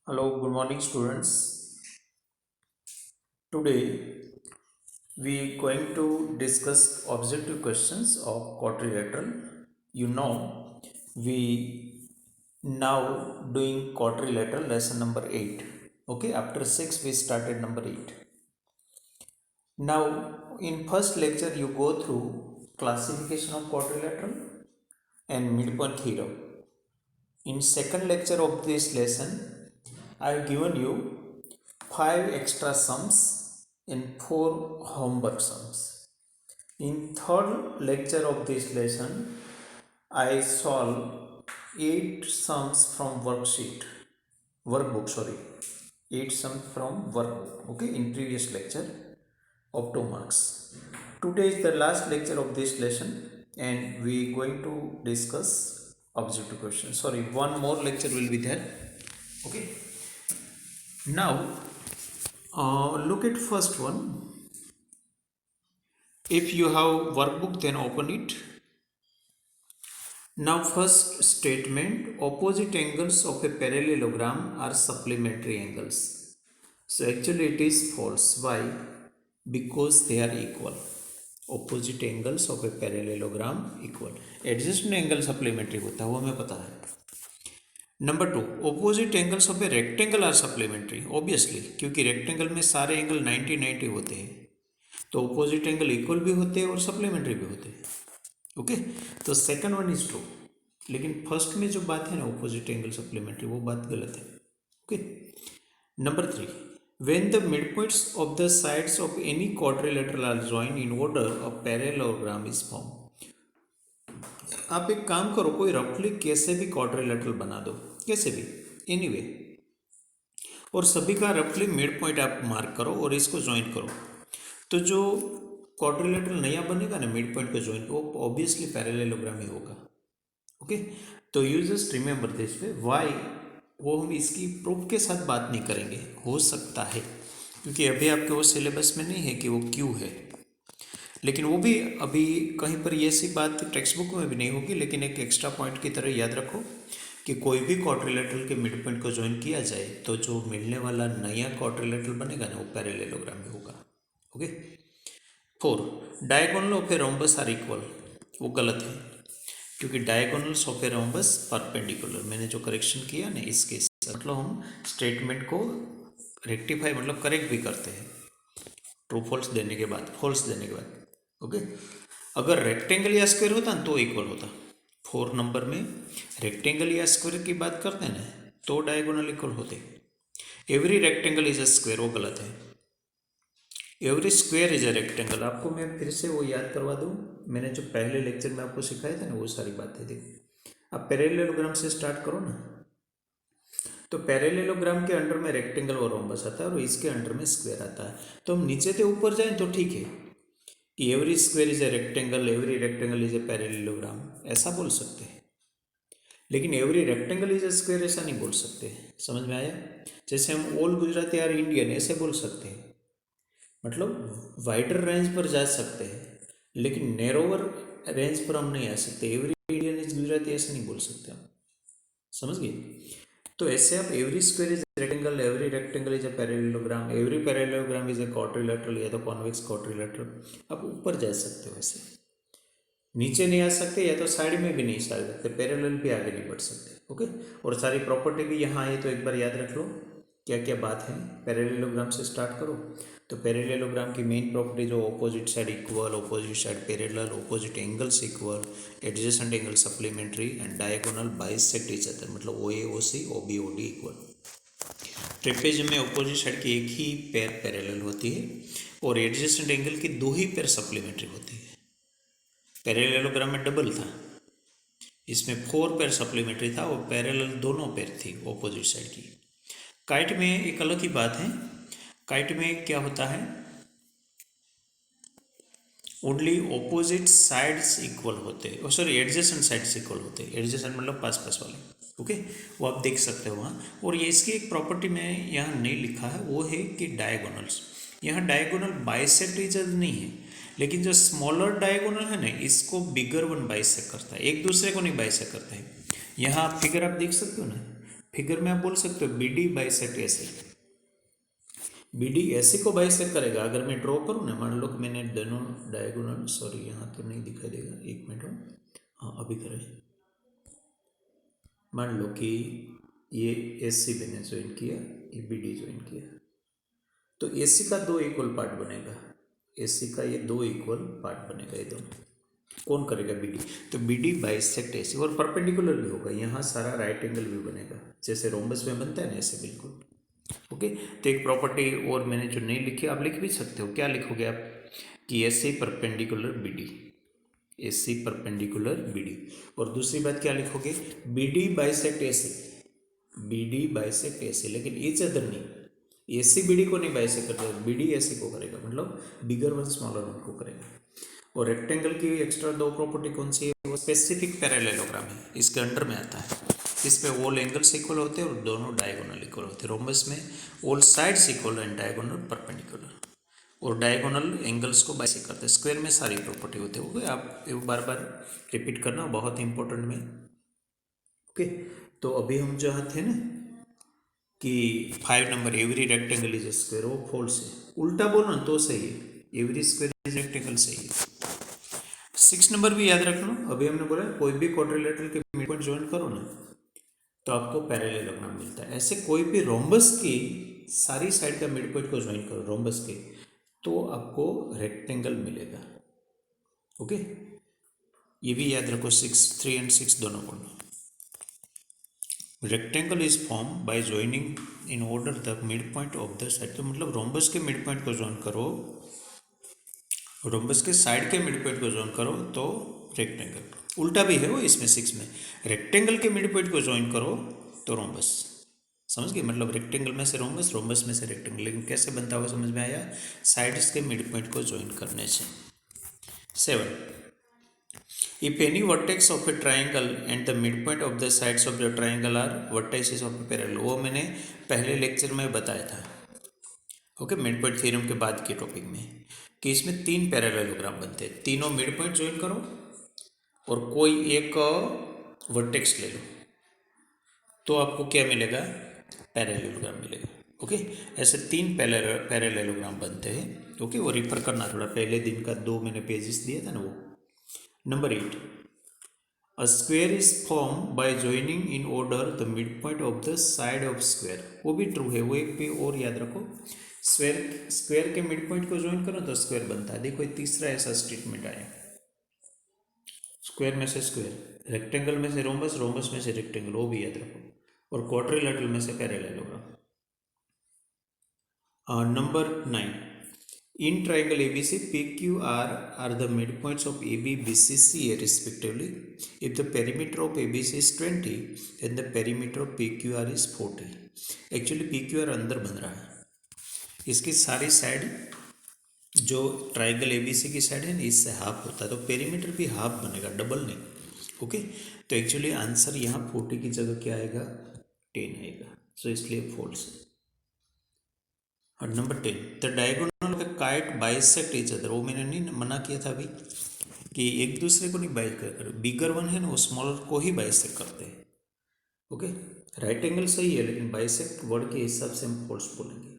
Hello, good morning, students. Today we going to discuss objective questions of quadrilateral. We now doing quadrilateral lesson number 8. Okay, after 6 we started number 8. Now in first lecture you go through classification of quadrilateral and midpoint theorem. In second lecture of this lesson I have given you 5 extra sums and 4 homework sums. In third lecture of this lesson, I solve 8 sums from workbook. 8 sums from workbook. Okay, in previous lecture of 2 marks. Today is the last lecture of this lesson, and we going to discuss objective questions. Sorry, one more lecture will be there. Okay. Now, look at first one. If you have workbook, then open it. Now, first statement, opposite angles of a parallelogram are supplementary angles. So, actually it is false. Why? Because they are equal. Opposite angles of a parallelogram equal. Adjacent angle supplementary होता है, वो हमें पता है. Number 2, opposite angles of a rectangle are supplementary. Obviously, क्योंकि rectangle में सारे angle 90-90 होते हैं, तो ऑपोजिट एंगल इक्वल भी होते हैं और सप्लीमेंट्री भी होते हैं. ओके, तो सेकंड वन इज ट्रू, लेकिन फर्स्ट में जो बात है ना ऑपोजिट एंगल सप्लीमेंट्री, वो बात गलत है. Okay. Number 3, when the mid points of the sides of any quadrilateral are join in order a parallelogram is form. आप एक काम करो, कोई रफली कैसे भी क्वाड्रिलेटरल बना दो, कैसे भी, एनीवे, और सभी का रफली मिड पॉइंट आप मार्क करो और इसको ज्वाइन करो, तो जो क्वाड्रिलेटरल नया बनेगा ना मिड पॉइंट को ज्वाइन, वो ऑब्वियसली पैरेललोग्राम ही होगा. ओके, तो you just remember this way. Why, वो हम इसकी प्रूफ के साथ बात नहीं करेंगे, हो सकता है, क्योंकि अभी आपके वो सिलेबस में नहीं है कि वो क्यों है, लेकिन वो भी अभी कहीं पर ये सी बात टेक्स्ट बुक में भी नहीं होगी, लेकिन एक एक्स्ट्रा पॉइंट की तरह याद रखो कि कोई भी क्वाड्रिलेटरल के मिड पॉइंट को ज्वाइन किया जाए तो जो मिलने वाला नया क्वाड्रिलेटरल बनेगा ना वो पैरेललोग्राम भी होगा. Okay. 4, diagonal of a rhombus are equal. वो गलत है, क्योंकि diagonals of a rhombus perpendicular. मैंने जो करेक्शन किया ना इसके, मतलब हम स्टेटमेंट को रेक्टिफाई मतलब करेक्ट भी करते हैं ट्रू फॉल्स देने के बाद, फॉल्स देने के बाद. ओके. अगर रेक्टेंगल या स्क्वायर होता ना तो इक्वल होता. 4 नंबर में रेक्टेंगल या स्क्वायर की बात करते हैं ना तो डायगोनल इक्वल होते. Every rectangle is a square, वो गलत है. Every square is a rectangle. आपको मैं फिर से वो याद करवा दूँ, मैंने जो पहले लेक्चर में आपको सिखाया था ना वो सारी बातें. देखो, आप पैरेललोग्राम से स्टार्ट करो ना, तो पैरेललोग्राम के अंडर में रेक्टेंगल और रोम्बस आता है और इसके अंडर में स्क्वायर आता है. तो हम नीचे से ऊपर जाएं तो ठीक है कि every square is a rectangle, every rectangle is a parallelogram, ऐसा बोल सकते हैं. लेकिन every rectangle is a square ऐसा नहीं बोल सकते. समझ में आया? जैसे हम ऑल गुजराती आर इंडियन ऐसे बोल सकते हैं, मतलब वाइडर रेंज पर जा सकते हैं, लेकिन नैरोवर रेंज पर हम नहीं आ सकते. एवरी इंडियन इज गुजराती ऐसे नहीं बोल सकते हम. समझ गए? तो ऐसे आप every square is rectangle, every rectangle is a parallelogram, every parallelogram is a quadrilateral या तो कॉन्वेक्स क्वाड्रिलेटरल, आप ऊपर जा सकते हो. ऐसे नीचे नहीं आ सकते या तो साइड में भी नहीं जा सकते, पैरेलल भी आगे नहीं बढ़ सकते. ओके. और सारी प्रॉपर्टी भी यहाँ आई, तो एक बार याद रख लो क्या क्या बात है. पैरेललोग्राम से स्टार्ट करो. तो पैरेललोग्राम की मेन प्रॉपर्टी जो opposite side equal, opposite side parallel, opposite angles equal, adjacent angle supplementary and diagonal bisect each other, मतलब O A O C O B O D equal. Trapezium में opposite side की एक ही pair parallel होती है और adjacent angle की 2 ही pair supplementary होती है. पैरेललोग्राम में डबल था, इसमें 4 पेयर सप्लीमेंट्री था और पैरेलल दोनों पेयर थी ऑपोजिट साइड की. काइट में एक अलग ही बात है. काइट में क्या होता है, ओनली ऑपोजिट साइड्स इक्वल होते हैं, सॉरी एडजेसेंट साइड्स इक्वल होते हैं. एडजेसेंट मतलब पास पास वाले. ओके, वो आप देख सकते हो वहाँ. और ये इसकी एक प्रॉपर्टी में यहाँ नहीं लिखा है, वो है कि डायगोनल्स, यहाँ डायगोनल बाइसेक्ट ईच अदर नहीं है, लेकिन जो स्मॉलर डायगोनल है ना इसको बिगर वन बाइसेक्ट करता है, एक दूसरे को नहीं बाइसेक्ट करता है. यहाँ आप फिगर आप देख सकते हो ना, फिगर में आप बोल सकते हो B D bisect A C, B D A C को बाइसेक्ट करेगा। अगर मैं ड्रॉ करूँ ना, मान लो कि मैंने दोनों डायगोनल, सॉरी यहाँ तो नहीं दिखाई देगा, एक मिनट हो, हाँ अभी करें। मान लो कि ये ए सी मैंने ज्वाइन किया, ये बी डी ज्वाइन किया, तो ए सी का दो इक्वल पार्ट बनेगा, ए सी का ये दो इक्वल पार्ट बनेगा, ये दोनों कौन करेगा, बी डी। तो बी डी बाइसेक्ट ए सी, और परपेंडिकुलर भी होगा, यहाँ सारा राइट एंगल भी बनेगा, जैसे रोम्बस में बनता है ना ऐसे बिल्कुल। ओके, तो एक प्रॉपर्टी और मैंने जो नहीं लिखी, आप लिख भी सकते हो। क्या लिखोगे आप कि ए C perpendicular B D, A C perpendicular B D. और दूसरी बात क्या लिखोगे, B D bisect A C, B D bisect A सी, लेकिन ईच अदर नहीं, ए सी बी डी को नहीं बाइसेक्ट करेगा, बी डी ए सी को करेगा, मतलब बिगर वन स्मॉलर वन को करेगा। और रेक्टेंगल की एक्स्ट्रा दो प्रॉपर्टी कौन सी है, वो स्पेसिफिक पैरेललोग्राम है, इसके अंडर में आता है। इसमें ऑल एंगल्स इक्वल होते हैं और दोनों डायगोनल इक्वल होते हैं। रोम्बस में all sides equal and diagonal perpendicular, और डायगोनल एंगल्स को बाइसेक्ट करते हैं। स्क्वायर में सारी प्रॉपर्टी होती है। ओके, आप एक बार बार रिपीट करना, बहुत इंपॉर्टेंट में। ओके, तो अभी हम जहाँ थे ना कि 5 number every rectangle is a square, वो फॉल्स है। उल्टा बोलो ना तो सही है, एवरी स्क्वायर इज रेक्टेंगल सही है। 6 नंबर भी याद रख लो। अभी हमने बोला कोई भी क्वाड्रिलेटरल के मिड पॉइंट ज्वाइन करो ना तो आपको पैरेललोग्राम मिलता है। ऐसे कोई भी रोम्बस की सारी साइड का मिड पॉइंट को ज्वाइन करो रोम्बस के, तो आपको रेक्टेंगल मिलेगा। ओके, ये भी याद रखो, 6, 3 एंड 6 दोनों बोलो। Rectangle is form by joining in order the mid point of the side. तो मतलब रोम्बस के मिड पॉइंट को ज्वाइन करो, रोम्बस के साइड के मिड पॉइंट को ज्वाइन करो तो रेक्टेंगल। उल्टा भी है वो इसमें 6 में, रेक्टेंगल के मिड पॉइंट को ज्वाइन करो तो रोम्बस। समझ गए, मतलब रेक्टेंगल में से रोम्बस, रोम्बस में से रेक्टेंगल। लेकिन कैसे बनता होगा समझ में आया, साइड्स के मिड पॉइंट को ज्वाइन करने से। 7, if any vertex of a triangle and the midpoint of the sides of the triangle are vertices of a parallel, वो मैंने पहले लेक्चर में बताया था। ओके, मिड पॉइंट थ्योरम के बाद के टॉपिक में, कि इसमें 3 पैरेललोग्राम बनते हैं। तीनों मिड पॉइंट ज्वाइन करो और कोई एक वर्टेक्स ले लो तो आपको क्या मिलेगा, पैरेललोग्राम मिलेगा। ओके, ऐसे 3 पैरेललोग्राम बनते हैं। ओके, वो रिफर करना थोड़ा, पहले दिन का 2 मैंने पेजेस दिया था ना वो। Number 8, a square is formed by joining in order the midpoint of the side of square। वो भी ट्रू है, वो एक पे और याद रखो, स्क्वायर के मिड पॉइंट को ज्वाइन करो तो स्क्वायर बनता है। देखो तीसरा ऐसा स्टेटमेंट आया, स्क्वायर में से स्क्वायर, रेक्टेंगल में से रोम्बस, रोम्बस में से रेक्टेंगल, वो भी याद रखो, और क्वाड्रिलेटरल में से parallelogram. Number 9, in triangle ABC, PQR are the midpoints of AB, BC, CA respectively. If the perimeter of ABC is 20, then the perimeter of PQR is 40. Actually PQR अंदर बन रहा है, इसकी सारी साइड जो ट्राइंगल ABC की side है ना, इससे हाफ होता है, तो पेरीमीटर भी हाफ बनेगा, डबल नहीं। ओके, तो एक्चुअली आंसर यहाँ 40 की जगह क्या आएगा, 10 आएगा, सो इसलिए फॉल्स है। और number 10, the diagonal of A kite bisect each other, वो मैंने नहीं मना किया था अभी कि एक दूसरे को नहीं बाइसेक्ट कर, बिगर वन है ना वो स्मॉलर को ही बाइसेक्ट करते हैं। ओके, राइट एंगल सही है लेकिन बाइसेक्ट वर्ड के हिसाब से हम फॉल्स बोलेंगे।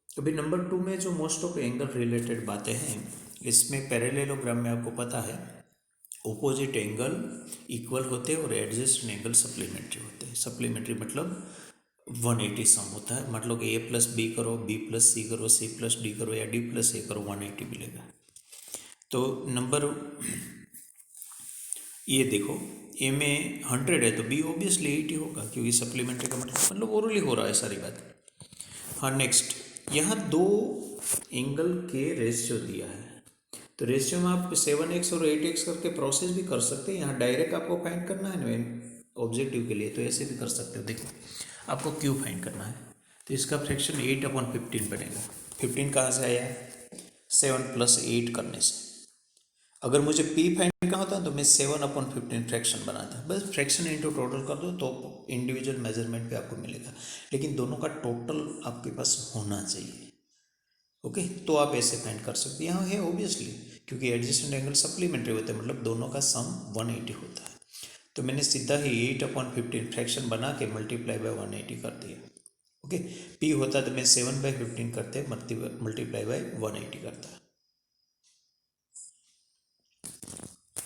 अभी नंबर 2 में जो मोस्ट ऑफ एंगल रिलेटेड बातें हैं, इसमें पैरेललोग्राम में आपको पता है ऑपोजिट एंगल इक्वल होते हैं और एडजेसेंट एंगल सप्लीमेंट्री होते हैं। सप्लीमेंट्री मतलब 180 सम होता है, मतलब ए प्लस बी करो, बी प्लस सी करो, सी प्लस डी करो या डी प्लस ए करो, 180 मिलेगा। तो नंबर ये देखो, ए में 100 है तो बी ऑब्वियसली 80 होगा, क्योंकि सप्लीमेंट्री का मतलब ओरली हो रहा है सारी बात। हाँ, नेक्स्ट, यहाँ 2 एंगल के रेशियो दिया है, तो रेशियो में आप 7x और 8x करके प्रोसेस भी कर सकते हैं। यहाँ डायरेक्ट आपको फाइंड करना है ना ऑब्जेक्टिव के लिए, तो ऐसे भी कर सकते हो। देखो आपको क्यू फाइंड करना है, तो इसका फ्रैक्शन 8/15 बनेगा। 15 कहाँ से आया, 7 + 8 करने से। अगर मुझे पी फाइंड करना होता तो मैं 7/15 फ्रैक्शन बनाता, बस फ्रैक्शन इंटू टोटल कर दो तो इंडिविजुअल मेजरमेंट पे आपको मिलेगा, लेकिन दोनों का टोटल आपके पास होना चाहिए। ओके, तो आप ऐसे फाइंड कर सकते हैं। यहाँ है ऑब्वियसली, क्योंकि एडजेसेंट एंगल सप्लीमेंट्री होते हैं, मतलब दोनों का सम 180 होता है। तो मैंने सीधा ही 8/15 फ्रैक्शन बना के मल्टीप्लाई बाय 180 कर दिया। ओके, पी होता तो मैं 7/15 करते मल्टीप्लाई बाय 180 करता।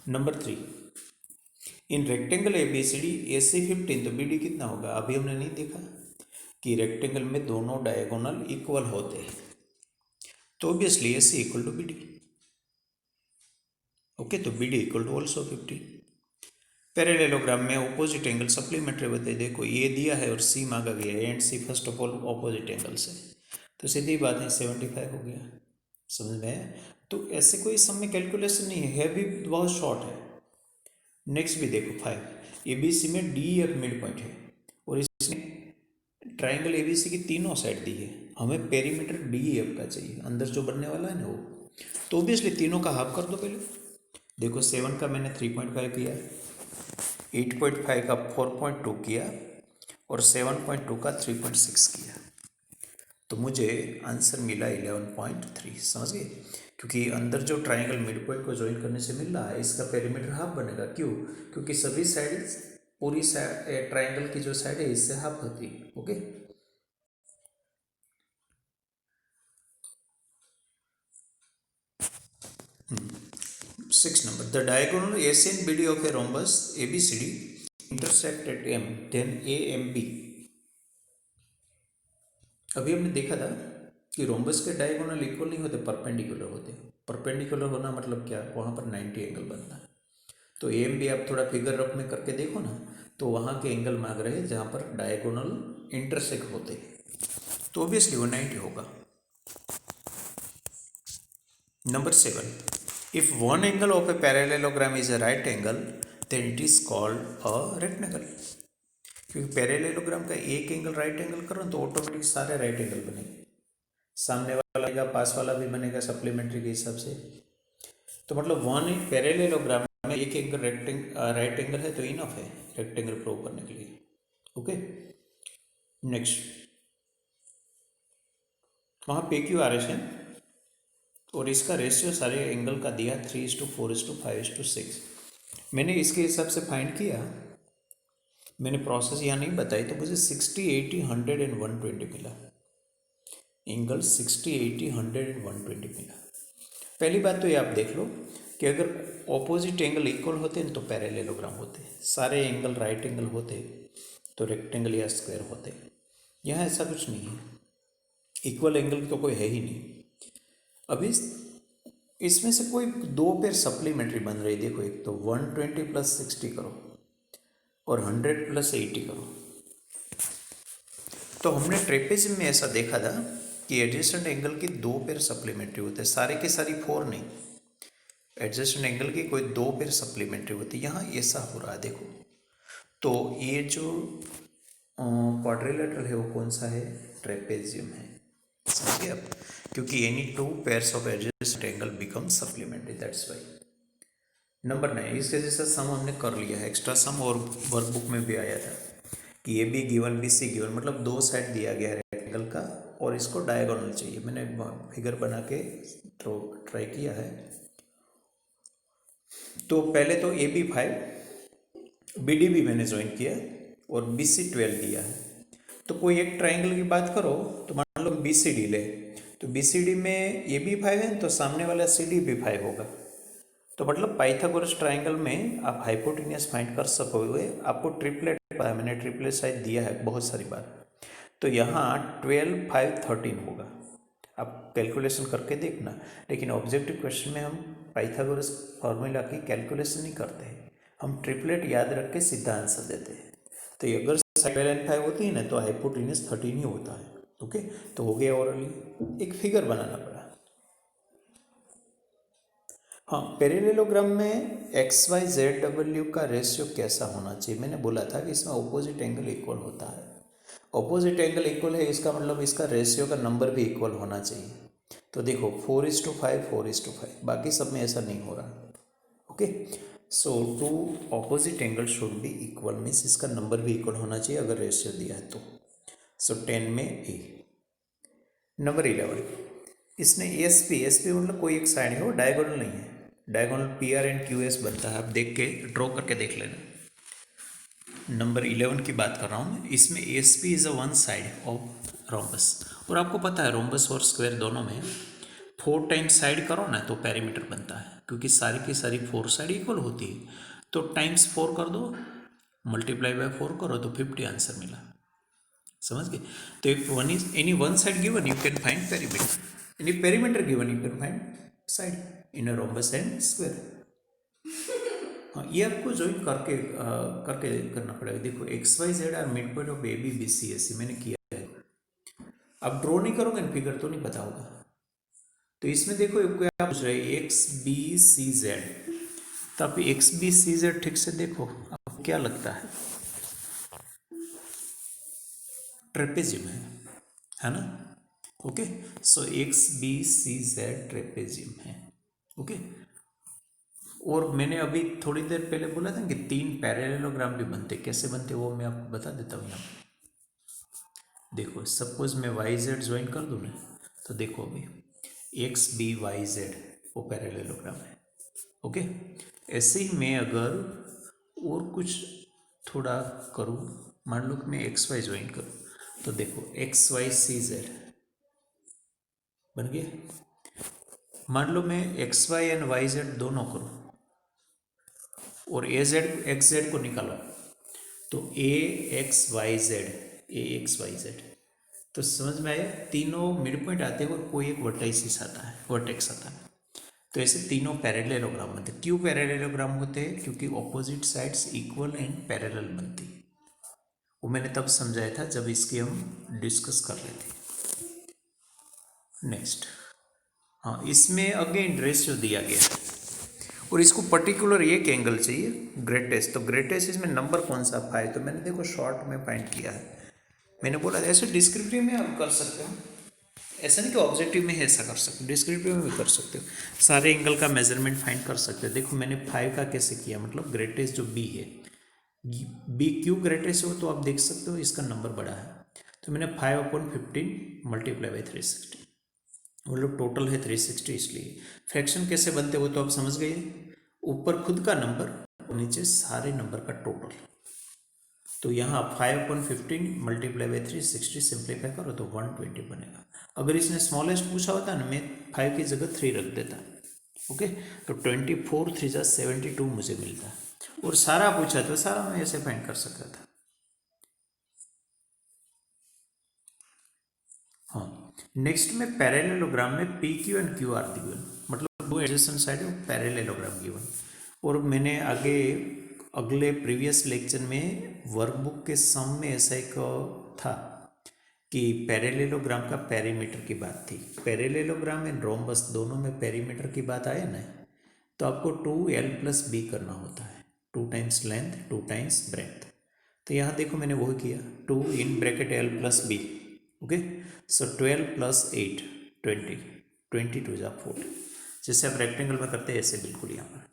Number 3, in rectangle A B C D AC 15 तो BD कितना होगा? अभी हमने नहीं देखा कि रेक्टेंगल में दोनों डायगोनल इक्वल होते हैं, तो obviously AC equal to BD। Okay, तो BD equal to also 15। Parallelogram में अपोजिट एंगल सप्लीमेंट्री होते हैं। देखो ये दिया है और C मांगा गया है, and C first of all opposite angle से, तो सीधी बात है 75 हो गया। समझ में आया? तो ऐसे कोई सम में कैलकुलेशन नहीं है भी बहुत शॉर्ट है। नेक्स्ट भी देखो 5, ABC में DF मिड पॉइंट है और इसमें ट्राइंगल ABC की तीनों साइड दी है। हमें पेरीमीटर DEF का चाहिए, अंदर जो बनने वाला है ना वो, तो ऑब्वियसली तीनों का हाफ कर दो पहले। देखो 7 का मैंने 3.5 किया, 8.5 का 4.2 किया और 7.2 का 3.6 किया, तो मुझे आंसर मिला 11.3। समझ गए? क्योंकि अंदर जो ट्राइंगल मिड पॉइंट को ज्वाइन करने से मिल रहा है, इसका पेरीमीटर हाफ बनेगा। क्यों? क्योंकि सभी साइड, पूरी साइड ट्राइंगल की जो साइड है इससे हाफ होती है। Okay, six number, the diagonal AC and BD of a rhombus ABCD intersect at M, then AMB। अभी हमने देखा था कि रोम्बस के डायगोनल इक्वल नहीं होते, परपेंडिकुलर होते। परपेंडिकुलर होना मतलब क्या? वहाँ पर 90 एंगल बनता है। तो AMB आप थोड़ा फिगर रफ में करके देखो ना, तो वहाँ के एंगल मांग रहे हैं जहाँ पर डायगोनल इंटरसेक्ट होते हैं, तो ऑब्वियसली वो 90 होगा। Number 7, if one angle of a parallelogram is a right angle then it is called a rectangle। क्योंकि पैरेललोग्राम का एक एंगल राइट एंगल करो तो ऑटोमेटिक सारे राइट एंगल बनेंगे, सामने वाला बनेगा, पास वाला भी बनेगा सप्लीमेंट्री के हिसाब से। तो मतलब वन पैरेललोग्राम में एक एंगल राइट एंगल है तो इनफ है रेक्टेंगल प्रूव करने के लिए। ओके, नेक्स्ट, वहाँ PQRS है और इसका रेशियो सारे एंगल का दिया 3:4:5:6। मैंने इसके हिसाब से फाइंड किया, मैंने प्रोसेस यहाँ नहीं बताई, तो मुझे 60, 80, 100 एंड 120 मिला। एंगल 60, 80, 100 एंड 120 मिला। पहली बात तो ये आप देख लो कि अगर ऑपोजिट एंगल इक्वल होते हैं तो पैरेललोग्राम होते, सारे एंगल राइट एंगल होते तो रेक्टेंगल या स्क्वायर होते। यहाँ ऐसा कुछ नहीं है, इक्वल एंगल तो कोई है ही नहीं। अभी इसमें से कोई दो पेयर सप्लीमेंट्री बन रही, देखो एक तो 120 + 60 करो और 100 + 80 करो। तो हमने ट्रेपेजियम में ऐसा देखा था कि एडजेसेंट एंगल की दो पेयर सप्लीमेंट्री होते हैं, सारे के सारी 4 नहीं, एडजेसेंट एंगल की कोई दो पेयर सप्लीमेंट्री होती है। यहाँ ऐसा हो रहा है देखो, तो ये जो क्वाड्रिलेटरल है वो कौन सा है? ट्रेपेजियम है। समझिए आप, क्योंकि any two pairs of adjacent angle become supplementary, that's why. Number 9, इसके जैसा सम हमने कर लिया है, एक्स्ट्रा सम और वर्कबुक में भी आया था कि A be given BC given, मतलब दो साइड दिया गया है रेक्टेंगल का और इसको डायगोनल चाहिए। मैंने फिगर बना के ट्राई किया है। तो पहले तो AB 5, BD भी मैंने ज्वाइन किया और BC 12 दिया है। तो कोई एक ट्राइंगल की बात करो तो मान लो BCD ले, तो BCD में AB 5 है तो सामने वाला CD भी 5 होगा। तो मतलब पाइथागोरस ट्राइंगल में आप हाइपोटेन्यूस फाइंड कर सकोगे। आपको ट्रिपलेट पता है, मैंने ट्रिपलेट शायद दिया है बहुत सारी बार। तो यहाँ 12, 5, 13 होगा, आप कैलकुलेशन करके देखना। लेकिन ऑब्जेक्टिव क्वेश्चन में हम पाइथागोरस फॉर्मूला की कैलकुलेशन नहीं करते हैं, हम ट्रिपलेट याद रख के सीधा आंसर देते हैं। तो ये अगर साइड लाइन 5 होती है ना तो हाइपोटेन्यूस 13 ही होता है। ओके, तो हो गया ओरली, एक फिगर बनाना पड़ा। हाँ, पैरेललोग्राम में XYZW का रेशियो कैसा होना चाहिए? मैंने बोला था कि इसमें ऑपोजिट एंगल इक्वल होता है। ऑपोजिट एंगल इक्वल है इसका मतलब इसका रेशियो का नंबर भी इक्वल होना चाहिए। तो देखो 4:5, 4:5, बाकी सब में ऐसा नहीं हो रहा। Okay, so two opposite angle should be equal, means इसका नंबर भी इक्वल होना चाहिए अगर रेशियो दिया है तो। सो 10 में A। नंबर 11, इसने SP मतलब कोई एक साइड है, वो डायगोनल नहीं है। डायगोनल PR एंड QS बनता है, आप देख के ड्रॉ करके देख लेना। नंबर 11 की बात कर रहा हूँ मैं। इसमें S P is a one side of rhombus, और आपको पता है रोम्बस और स्क्वायर दोनों में 4 टाइम्स साइड करो ना तो पेरीमीटर बनता है, क्योंकि सारी की सारी 4 साइड इक्वल होती है। तो टाइम्स 4 कर दो, मल्टीप्लाई बाय 4 करो तो 50 आंसर मिला। समझ गए? तो if one is any one side given you can find perimeter, any perimeter given you can find side in a rhombus and square. हाँ, ये आपको ज्वाइन करके करना पड़ेगा। देखो X Y Z are mid point of A B B C S C मैंने किया है। अब ड्रॉ नहीं करोगे फिगर तो नहीं पता होगा। तो इसमें देखो क्या पूछ रहे हैं, एक्स बी सी जेड। तो आप एक्स बी सी जेड ठीक से देखो, आपको क्या लगता है? ट्रेपेजियम है ना? Okay, so X B C Z trapezium है। ओके, और मैंने अभी थोड़ी देर पहले बोला था कि 3 पैरेललोग्राम भी बनते, कैसे बनते वो मैं आपको बता देता हूँ यहाँ पे। देखो सपोज मैं वाई जेड ज्वाइन कर दूँ ना, तो देखो अभी एक्स बी वाई जेड वो पैरेललोग्राम है। ओके, ऐसे ही मैं अगर और कुछ थोड़ा करूँ, मान लो कि मैं एक्स वाई ज्वाइन करूँ, तो देखो एक्स वाई सी जेड बन गया। मान लो मैं X Y and Y Z दोनों करूँ और ए जेड एक्स जेड को निकालो, तो ए एक्स वाई जेड, ए एक्स वाई जेड, तो समझ में आया? तीनों मिड पॉइंट आते हैं और कोई एक वर्टेक्स आता है, वर्टेक्स आता है। तो ऐसे तीनों पैरेललोग्राम बनते हैं। क्यों पैरेललोग्राम होते हैं? क्योंकि opposite sides equal and parallel बनती है। वो मैंने तब समझाया था जब इसकी हम डिस्कस कर रहे थे। नेक्स्ट, हाँ, इसमें अगेन रेशियो दिया गया है और इसको पर्टिकुलर एक एंगल चाहिए ग्रेटेस्ट। तो ग्रेटेस्ट इसमें नंबर कौन सा 5, तो मैंने देखो शॉर्ट में फाइंड किया है। मैंने बोला ऐसे डिस्क्रिप्टिव में आप कर सकते हो, ऐसा नहीं कि ऑब्जेक्टिव में ऐसा कर सकते हो, डिस्क्रिप्टिव में भी कर सकते हो। सारे एंगल का मेजरमेंट फाइंड कर सकते हो। देखो मैंने 5 का कैसे किया, मतलब ग्रेटेस्ट जो बी है, बी क्यू ग्रेटेस्ट हो तो आप देख सकते हो इसका नंबर बड़ा है। तो मैंने 5/15 मल्टीप्लाई बाई 360, मतलब टोटल है 360। इसलिए फ्रैक्शन कैसे बनते हो तो आप समझ गए, ऊपर खुद का नंबर और नीचे सारे नंबर का टोटल। तो यहाँ 5/15 मल्टीप्लाई बाई 360 सिंप्लीफाई करो तो 120 बनेगा। अगर इसने स्मॉलेस्ट पूछा होता ना, मैं 5 की जगह 3 रख देता। ओके, तो 24 3 जा 72 मुझे मिलता। और सारा पूछा तो सारा मैं ऐसे फाइंड कर सकता था। हाँ, नेक्स्ट में पैरेललोग्राम में P Q and Q R given, मतलब दो एडजेसेंट साइड है पैरेललोग्राम गिवन। और मैंने आगे अगले प्रीवियस लेक्चर में वर्कबुक के सम में ऐसा एक था कि पैरेललोग्राम का पेरीमीटर की बात थी। पैरेललोग्राम एंड रोम्बस दोनों में पेरीमीटर की बात आए ना, तो आपको 2l+b करना होता है, 2 टाइम्स लेंथ 2 टाइम्स ब्रेथ। तो यहाँ देखो मैंने वो किया 2 इन ब्रैकेट l+b। ओके, सो 12 + 8 20, 22 जा 40, जैसे आप रेक्टेंगल में करते हैं ऐसे बिल्कुल यहाँ पर।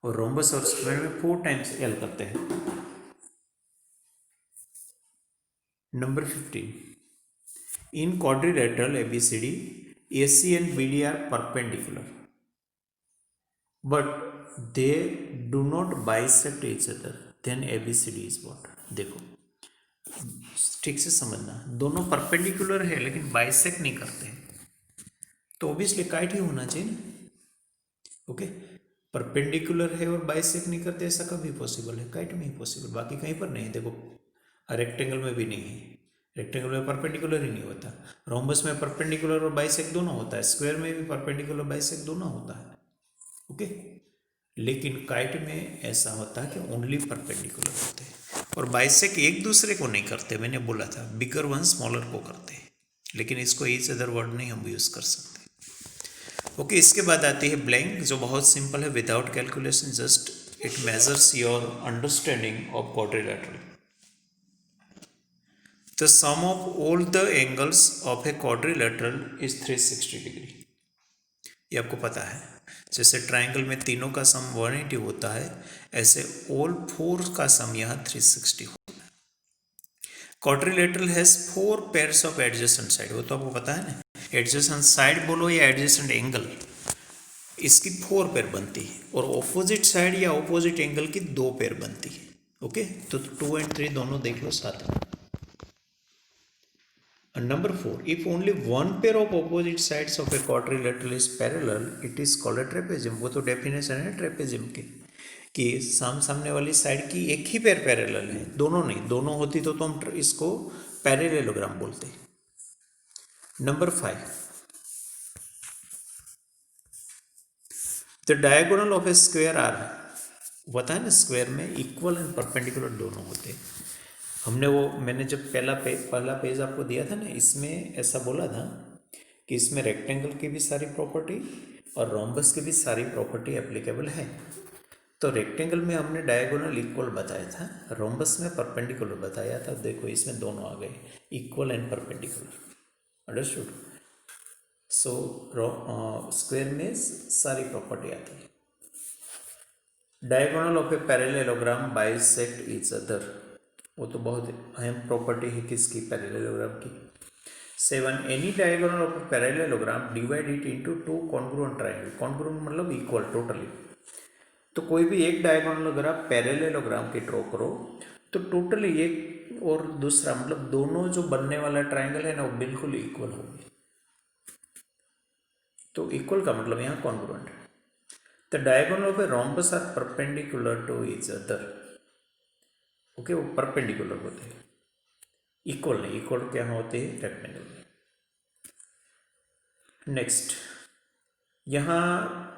और रोम्बस और स्क्वायर में 4 टाइम्स l करते हैं। Number 15, in quadrilateral ABCD AC and BD are perpendicular but they do not bisect each other, then ABCD is what? देखो ठीक से समझना, दोनों परपेंडिकुलर है लेकिन बाइसेक्ट नहीं करते, तो ऑब्वियसली काइट ही होना चाहिए ना। ओके, परपेंडिकुलर है और बाइसेक्ट नहीं करते, ऐसा कभी पॉसिबल है? काइट में ही पॉसिबल, बाकी कहीं पर नहीं है। देखो रेक्टेंगल में भी नहीं है, रेक्टेंगल में परपेंडिकुलर ही नहीं होता। रोम्बस में परपेंडिकुलर और बाइसेक्ट दोनों होता है, स्क्वायर में भी परपेंडिकुलर बाइसेक्ट दोनों होता है। ओके, लेकिन काइट में ऐसा होता है कि ओनली परपेंडिकुलर होते हैं और बाइसेक्ट एक दूसरे को नहीं करते। मैंने बोला था बिगर वन स्मॉलर को करते हैं, लेकिन इसको ईच अदर वर्ड नहीं हम यूज़ कर सकते। ओके, इसके बाद आती है ब्लैंक, जो बहुत सिंपल है, without calculation, just it measures your understanding of quadrilateral. The sum of all the angles of a quadrilateral is 360 degree. ये आपको पता है, जैसे ट्राइंगल में तीनों का सम 180 होता है, ऐसे ऑल 4 का सम यहाँ 360 होता है। Quadrilateral has 4 pairs of adjacent side, वो तो आपको पता है ना, एडजेसेंट साइड बोलो या एडजेसेंट एंगल, इसकी 4 पेयर बनती है, और ऑपोजिट साइड या ऑपोजिट एंगल की 2 पेयर बनती है। ओके, तो 2 एंड 3 दोनों देख लो साथ में। Number 4, if only one pair of opposite sides of a quadrilateral is parallel it is called a trapezium. वो तो डेफिनेशन है ट्रेपेजियम की कि सामने वाली साइड की एक ही पेयर पैरेलल है, दोनों नहीं, दोनों होती तो हम इसको पैरेलेलोग्राम बोलते। Number 5, the diagonal of a square are, बताया ना स्क्वायर में इक्वल एंड परपेंडिकुलर दोनों होते हैं। हमने वो मैंने जब पहला पेज आपको दिया था ना, इसमें ऐसा बोला था कि इसमें रेक्टेंगल की भी सारी प्रॉपर्टी और रोम्बस की भी सारी प्रॉपर्टी एप्लीकेबल है। तो रेक्टेंगल में हमने डायगोनल इक्वल बताया था, रोम्बस में परपेंडिकुलर बताया था। देखो इसमें दोनों आ गए, equal and perpendicular, understood. So square में सारी प्रॉपर्टी आती है। Diagonal of a parallelogram bisect each other, वो तो बहुत अहम प्रॉपर्टी है किसकी, पैरेललोग्राम की। 7, any diagonal of a parallelogram divide it into 2 congruent triangle. Congruent मतलब इक्वल टोटली। तो कोई भी एक डायगोनल अगर आप पैरेललोग्राम की ड्रॉ करो तो टोटली एक और दूसरा मतलब दोनों जो बनने वाला ट्रायंगल है ना वो बिल्कुल इक्वल होगी। तो इक्वल का मतलब यहाँ कॉन्ग्रुएंट है। The diagonal of a rhombus are perpendicular to each other. Okay, वो परपेंडिकुलर होते हैं, इक्वल नहीं। इक्वल क्या होते हैं, रेक्टेंगल में। नेक्स्ट, यहाँ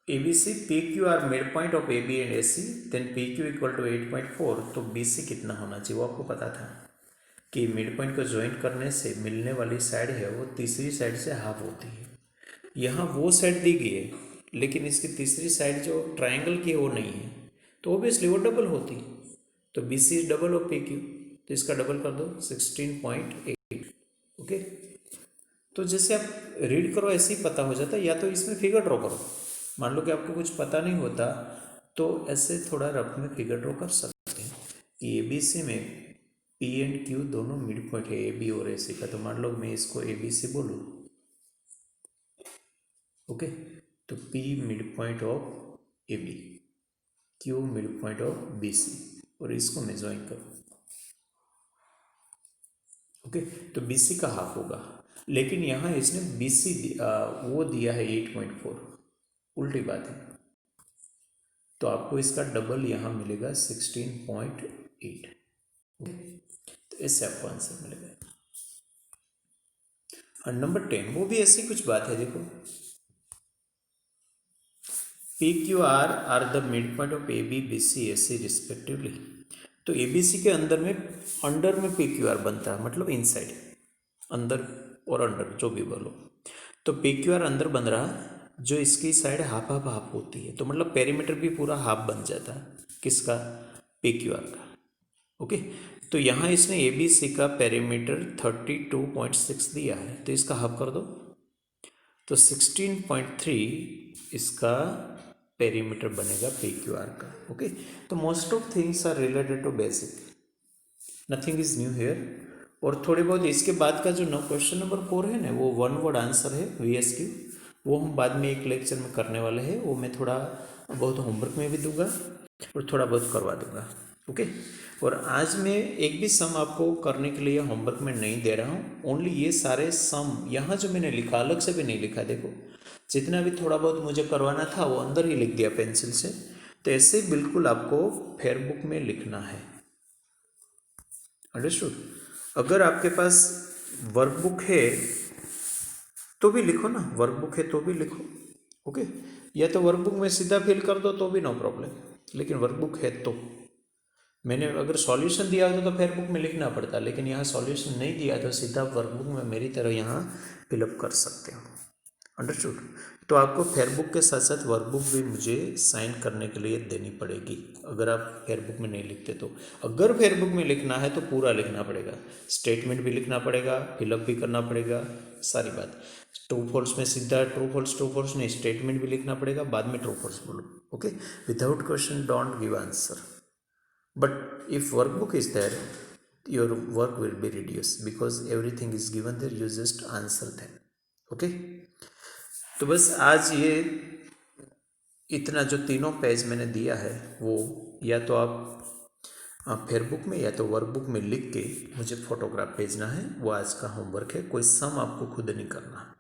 A B C P Q R mid point of A B and A C, then P Q equal to 8.4। तो बी सी कितना होना चाहिए वो आपको पता था कि मिड पॉइंट को ज्वाइन करने से मिलने वाली साइड है वो तीसरी साइड से हाफ होती है। यहाँ वो साइड दी गई है लेकिन इसकी तीसरी साइड जो ट्रायंगल की है वो नहीं है, तो ऑब्वियसली वो डबल होती। तो B C is double of P Q, तो इसका डबल कर दो 16.8। ओके, तो जैसे आप रीड करो ऐसे ही पता हो जाता है, या तो इसमें फिगर ड्रॉ करो। मान लो कि आपको कुछ पता नहीं होता तो ऐसे थोड़ा रफ में फिगर ड्रॉ कर सकते हैं कि ए बी सी में पी एंड क्यू दोनों मिड पॉइंट है ए बी और ए सी का। तो मान लो मैं इसको ए बी सी बोलूँ, ओके, तो P mid point of A B, Q mid point of B C, और इसको मैं ज्वाइन करूँ। ओके, तो बी सी का हाफ होगा, लेकिन यहाँ इसने बी सी वो दिया है 8.4, उल्टी बात है। तो आपको इसका डबल यहाँ मिलेगा 16.8। ओके, तो इससे आपको आंसर मिलेगा। और नंबर 10, वो भी ऐसी कुछ बात है, देखो P Q R the mid point of A B B C A C respectively. तो ए बी सी के अंदर में पी क्यू आर बनता है, मतलब इनसाइड, अंदर और अंडर जो भी बोलो। तो पी क्यू आर अंदर बन रहा है, जो इसकी साइड हाफ हाफ हाफ होती है, तो मतलब पेरीमीटर भी पूरा हाफ बन जाता है किसका, पी क्यू आर का। ओके, तो यहाँ इसने ए बी सी का पेरीमीटर 32.6 दिया है, तो इसका हाफ कर दो, तो 16.3 इसका पेरीमीटर बनेगा पी क्यू आर का। ओके, तो most of things are related to basic, nothing is new here. और थोड़ी बहुत इसके बाद का जो क्वेश्चन नंबर 4 है ना, वो 1 वर्ड आंसर है वी एस क्यू, वो हम बाद में एक लेक्चर में करने वाले हैं। वो मैं थोड़ा बहुत होमवर्क में भी दूंगा और थोड़ा बहुत करवा दूंगा। ओके, और आज मैं एक भी सम आपको करने के लिए होमवर्क में नहीं दे रहा हूँ, ओनली ये सारे सम यहाँ जो मैंने लिखा अलग से भी नहीं लिखा, देखो जितना भी थोड़ा बहुत मुझे करवाना था वो अंदर ही लिख दिया पेंसिल से। तो ऐसे ही बिल्कुल आपको फेयरबुक में लिखना है, अंडरस्टूड। अगर आपके पास वर्कबुक है तो भी लिखो ना, वर्कबुक है तो भी लिखो। ओके, या तो वर्कबुक में सीधा फिल कर दो तो भी नो प्रॉब्लम, लेकिन वर्कबुक है तो। मैंने अगर सॉल्यूशन दिया होता तो फेयरबुक में लिखना पड़ता, लेकिन यहाँ सॉल्यूशन नहीं दिया तो सीधा वर्कबुक में मेरी तरह यहाँ फिलअप कर सकते हो, अंडरस्टूड। तो आपको फेयरबुक के साथ साथ वर्कबुक भी मुझे साइन करने के लिए देनी पड़ेगी अगर आप फेयरबुक में नहीं लिखते तो। अगर फेयरबुक में लिखना है तो पूरा लिखना पड़ेगा, स्टेटमेंट भी लिखना पड़ेगा, फिलअप भी करना पड़ेगा, सारी बात। ट्रू फॉल्स में सीधा ट्रू फॉल्स नहीं, स्टेटमेंट भी लिखना पड़ेगा, बाद में ट्रू फॉल्स बोलो। Okay, without question don't give answer, but if workbook is there your work will be reduced because everything is given there, you just answer them. Okay, तो बस आज ये इतना जो तीनों पेज मैंने दिया है वो या तो आप आप फेयरबुक में या तो वर्कबुक में लिख के मुझे फ़ोटोग्राफ भेजना है, वो आज का होमवर्क है। कोई सम आपको खुद नहीं करना।